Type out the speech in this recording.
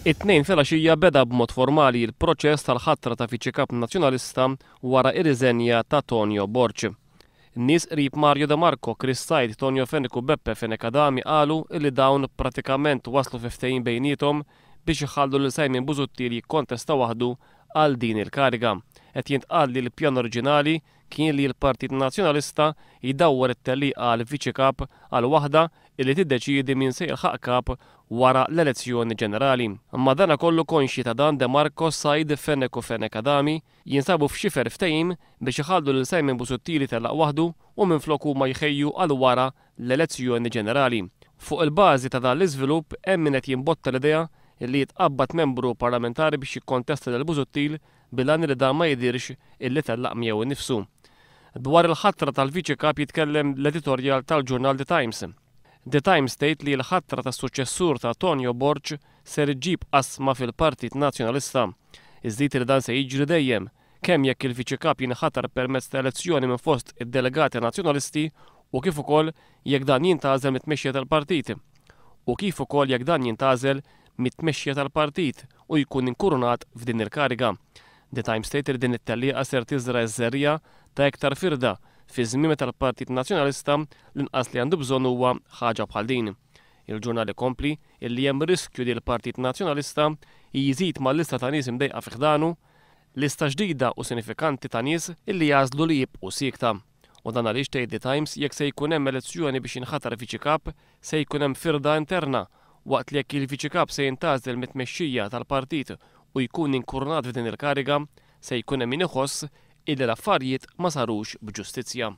It-tnejn filgħaxija beda b'mod formali l-proċess tal-ħatra ta' viċi-kap nazzjonalista wara ir-riżenja ta' Tonio Borg. Nies qrib Mario De Marco, Chris Said, Tonio Fenech u Beppe Fenech-Adami qalu li dawn pratikament waslu fi ftehim bejniethom biex iħallu lil Simon Busuttil jikkontesta waħdu għal din il-kariga. Qed jintqal li l-pjan oriġinali kien li l-Partit Nazzjonalista jdawwar it-tellieqa għal viċi-kap għal waħda illi tiddeċiedi min se jilħaq kap wara l-elezzjoni ġenerali. Madana kollu konxi ta' dan De Marco, Said, Fenech u Fenech-Adami jinsabu f'xifer ftehim biex iħallu lil Simon Busuttil tellaq waħdu u minflok huma jħejju għal wara l-elezzjoni ġenerali. Fuq il-bażi ta' dan l-iżvilupp hemm min qed jinbotta l-idea illi jitqabbad membru parlamentari biex jikkontesta lil Busuttil bil-għan li dan ma jidirx illi tellaq miegħu innifsu. Dwar il-ħatra tal-viċi-kap jitkellem l-editorjal tal-ġurnal The Times. The Times tgħid li l-ħatra tas-suċċessur ta' Tonio Borg ser iġġib qasma fil-Partit Nazzjonalista. Iżdiet li dan se jiġri dejjem kemm jekk il-viċi-kap jinħatar permezz ta' elezzjoni minn fost id-delegati nazzjonalisti u kif ukoll jekk dan jintgħażel mit-tmexxija tal-partit. U kif ukoll jekk dan jintgħażel mit-tmexxija tal-partit u jkun inkurunat f'din il-kariga. The Times tgħid li din it-tellieqa ser tiżra ż-żerrija ta' iktar firda fi żmien tal-Partit Nazzjonalista l-inqas li għandu bżonn huwa ħaġa bħal din. Il-ġurnal ikompli illi hemm riskju li l-Partit Nazzjonalista jiżid mal-lista ta' nies imdejqa fi ħdanu, lista ġdida u sinifikanti ta' nies illi jażlu li jibqgħu siekta. U dan għaliex tgħid The Times jekk se jkun hemm elezzjoni biex jinħatar viċi-kap se jkun hemm firda interna waqt li jekk il-viċi-kap se jintgħażel mit-tmexxija tal-partit u jkun inkurunat f'din il-kariga se jkun hemm min iħoss illi l-affarijiet ma sarux b'ġustizzja.